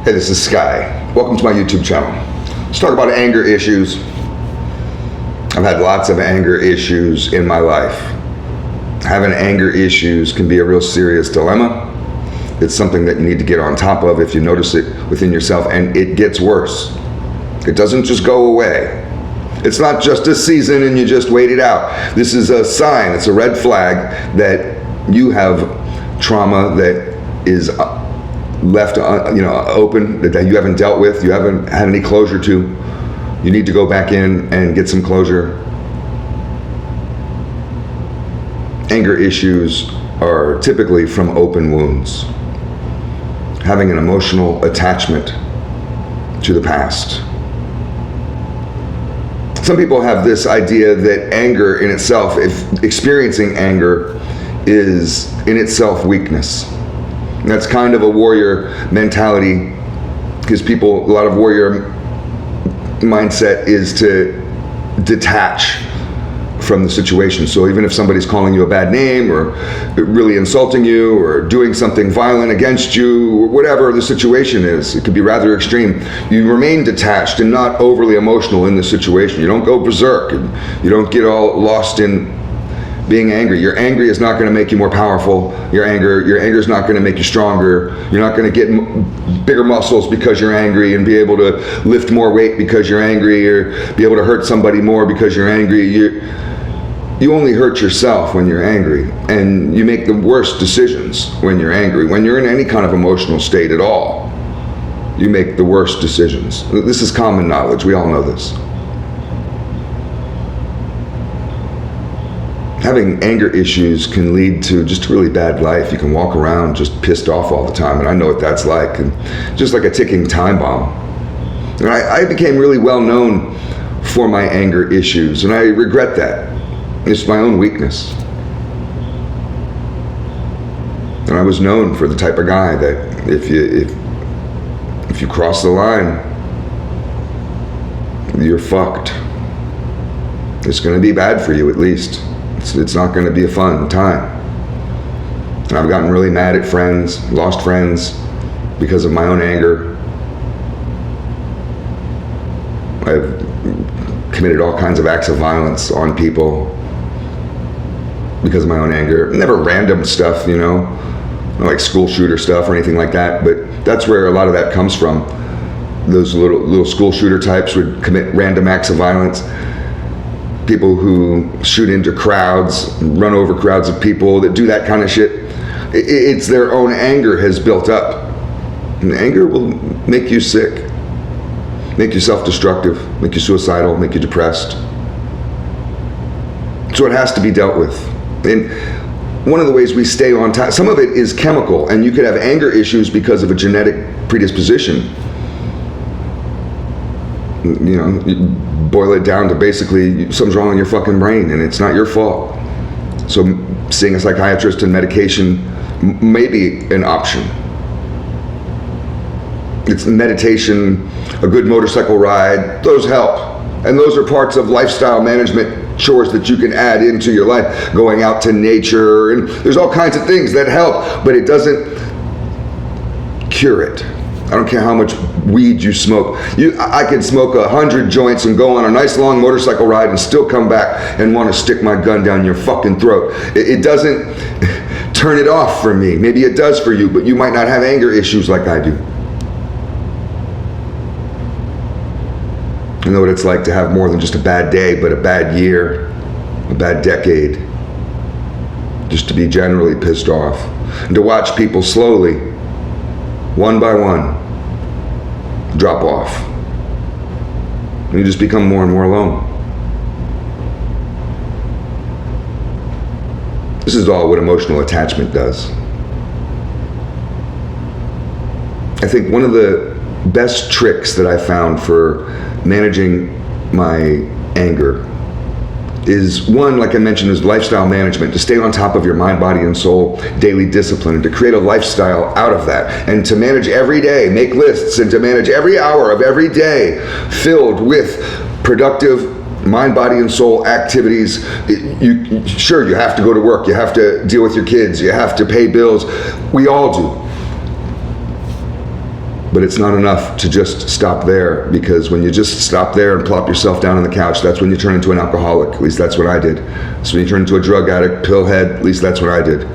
Hey, this is Sky. Welcome to my YouTube channel. Let's talk about anger issues. I've had lots of anger issues in my life. Having anger issues can be a real serious dilemma. It's something that you need to get on top of if you notice it within yourself, and it gets worse. It doesn't just go away. It's not just a season and you just wait it out. This is a sign, it's a red flag that you have trauma that is left open, that you haven't dealt with, you haven't had any closure to. You need to go back in and get some closure. Anger issues are typically from open wounds. Having an emotional attachment to the past. Some people have this idea that anger in itself, if experiencing anger, is in itself weakness. And that's kind of a warrior mentality, because a lot of warrior mindset is to detach from the situation. So even if somebody's calling you a bad name or really insulting you or doing something violent against you, or whatever the situation is, it could be rather extreme, you remain detached and not overly emotional in the situation. You don't go berserk, and you don't get all lost in being angry. Your angry is not going to make you more powerful. Your anger is not going to make you stronger. You're not going to get bigger muscles because you're angry and be able to lift more weight because you're angry, or be able to hurt somebody more because you're angry. You only hurt yourself when you're angry, and you make the worst decisions when you're angry. When you're in any kind of emotional state at all, you make the worst decisions. This is common knowledge. We all know this. Having anger issues can lead to just a really bad life. You can walk around just pissed off all the time, and I know what that's like, and just like a ticking time bomb. And I became really well known for my anger issues, and I regret that. It's my own weakness. And I was known for the type of guy that if you cross the line, you're fucked. It's going to be bad for you, at least. It's not going to be a fun time. And I've gotten really mad at friends, lost friends because of my own anger. I've committed all kinds of acts of violence on people because of my own anger. Never random stuff, like school shooter stuff or anything like that, but that's where a lot of that comes from. Those little school shooter types would commit random acts of violence. People who shoot into crowds, run over crowds of people, that do that kind of shit. It's their own anger has built up. And anger will make you sick, make you self-destructive, make you suicidal, make you depressed. So it has to be dealt with. And one of the ways we stay on top, some of it is chemical, and you could have anger issues because of a genetic predisposition. You boil it down to basically something's wrong in your fucking brain, and it's not your fault. So seeing a psychiatrist and medication may be an option. It's meditation, a good motorcycle ride, those help. And those are parts of lifestyle management chores that you can add into your life. Going out to nature, and there's all kinds of things that help, but it doesn't cure it. I don't care how much weed you smoke. I could smoke 100 joints and go on a nice long motorcycle ride and still come back and want to stick my gun down your fucking throat. It doesn't turn it off for me. Maybe it does for you, but you might not have anger issues like I do. I know what it's like to have more than just a bad day, but a bad year, a bad decade. Just to be generally pissed off. And to watch people slowly, one by one, drop off. And you just become more and more alone. This is all what emotional attachment does. I think one of the best tricks that I found for managing my anger is, one, like I mentioned, is lifestyle management, to stay on top of your mind, body, and soul, daily discipline, and to create a lifestyle out of that, and to manage every day, make lists, and to manage every hour of every day filled with productive mind, body, and soul activities. Sure, you have to go to work, you have to deal with your kids, you have to pay bills. We all do. But it's not enough to just stop there, because when you just stop there and plop yourself down on the couch, that's when you turn into an alcoholic. At least that's what I did. So when you turn into a drug addict, pillhead, at least that's what I did.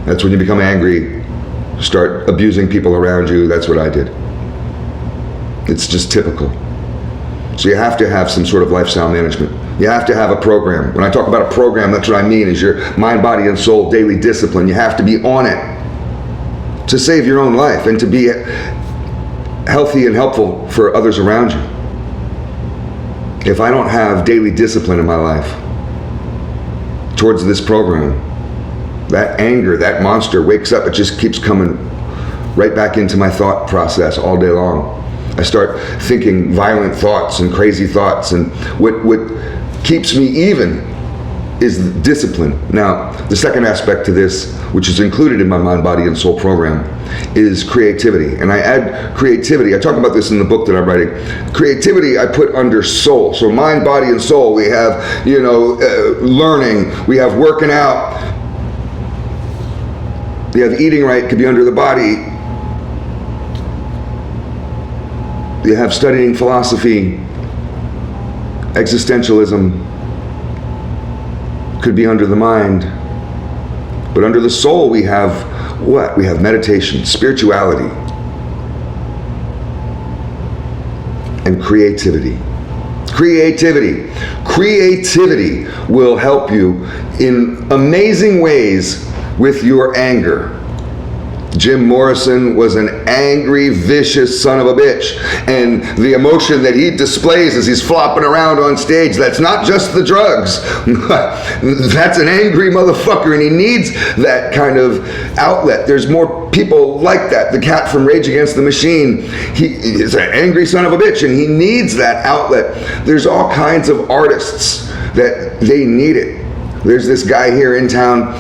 That's when you become angry, start abusing people around you. That's what I did. It's just typical. So you have to have some sort of lifestyle management. You have to have a program. When I talk about a program, that's what I mean is your mind, body, and soul daily discipline. You have to be on it to save your own life and to be healthy and helpful for others around you. If I don't have daily discipline in my life towards this program, that anger, that monster wakes up. It just keeps coming right back into my thought process all day long. I start thinking violent thoughts and crazy thoughts, and what keeps me even is discipline. Now, the second aspect to this, which is included in my mind, body, and soul program, is creativity. And I add creativity. I talk about this in the book that I'm writing. Creativity I put under soul. So mind, body, and soul. We have, learning. We have working out. We have eating right, could be under the body. You have studying philosophy. Existentialism could be under the mind. But under the soul we have what? We have meditation, spirituality, and creativity. Creativity will help you in amazing ways with your anger. Jim Morrison was an angry, vicious son of a bitch. And the emotion that he displays as he's flopping around on stage, that's not just the drugs. That's an angry motherfucker, and he needs that kind of outlet. There's more people like that. The cat from Rage Against the Machine, he is an angry son of a bitch, and he needs that outlet. There's all kinds of artists that they need it. There's this guy here in town,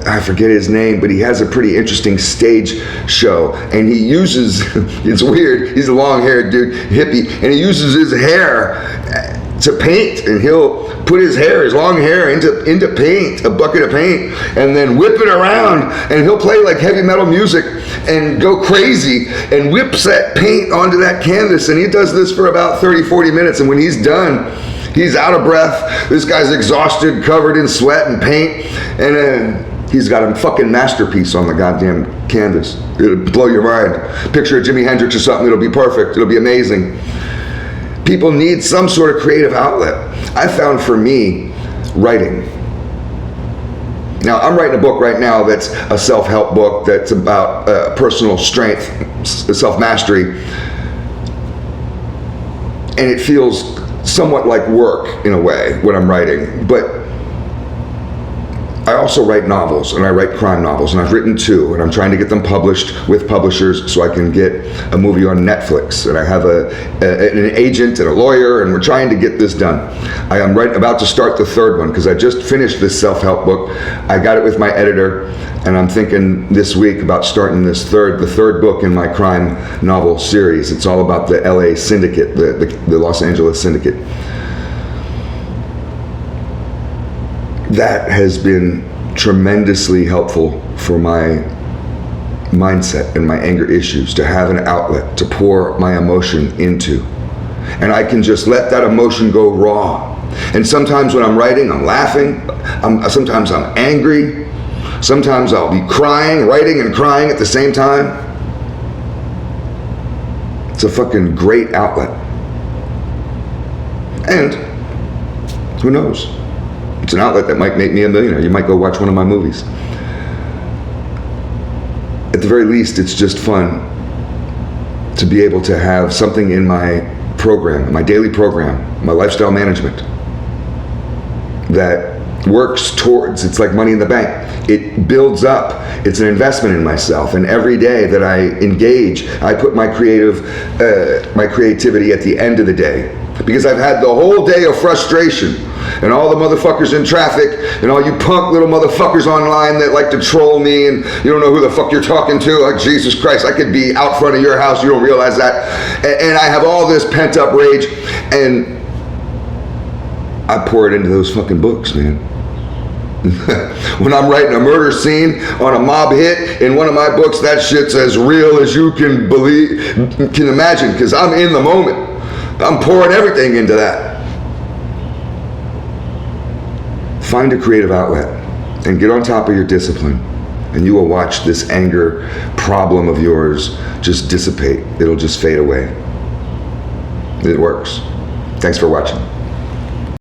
I forget his name, but he has a pretty interesting stage show, and he uses, it's weird, he's a long-haired dude, hippie, and he uses his hair to paint, and he'll put his long hair into paint, a bucket of paint, and then whip it around, and he'll play like heavy metal music and go crazy and whips that paint onto that canvas, and he does this for about 30-40 minutes, and when he's done, he's out of breath. This guy's exhausted, covered in sweat and paint, and then he's got a fucking masterpiece on the goddamn canvas. It'll blow your mind. Picture of Jimi Hendrix or something, it'll be perfect. It'll be amazing. People need some sort of creative outlet. I found for me, writing. Now, I'm writing a book right now that's a self-help book that's about personal strength, self-mastery, and it feels somewhat like work in a way when I'm writing, but I also write novels, and I write crime novels, and I've written 2, and I'm trying to get them published with publishers so I can get a movie on Netflix, and I have an agent and a lawyer, and we're trying to get this done. I am about to start the 3rd one because I just finished this self-help book. I got it with my editor, and I'm thinking this week about starting the 3rd book in my crime novel series. It's all about the LA syndicate, the Los Angeles syndicate. That has been tremendously helpful for my mindset and my anger issues, to have an outlet to pour my emotion into. And I can just let that emotion go raw. And sometimes when I'm writing, I'm laughing. Sometimes I'm angry. Sometimes I'll be crying, writing and crying at the same time. It's a fucking great outlet. And who knows? It's an outlet that might make me a millionaire. You might go watch one of my movies. At the very least, it's just fun to be able to have something in my program, my daily program, my lifestyle management, that works towards, it's like money in the bank. It builds up. It's an investment in myself. And every day that I engage, I put my creativity at the end of the day. Because I've had the whole day of frustration, and all the motherfuckers in traffic, and all you punk little motherfuckers online that like to troll me, and you don't know who the fuck you're talking to. Like, Jesus Christ, I could be out front of your house, you don't realize that. And I have all this pent up rage, and I pour it into those fucking books, man. When I'm writing a murder scene on a mob hit in one of my books, that shit's as real as you can imagine, because I'm in the moment. I'm pouring everything into that. Find a creative outlet and get on top of your discipline, and you will watch this anger problem of yours just dissipate. It'll just fade away. It works. Thanks for watching.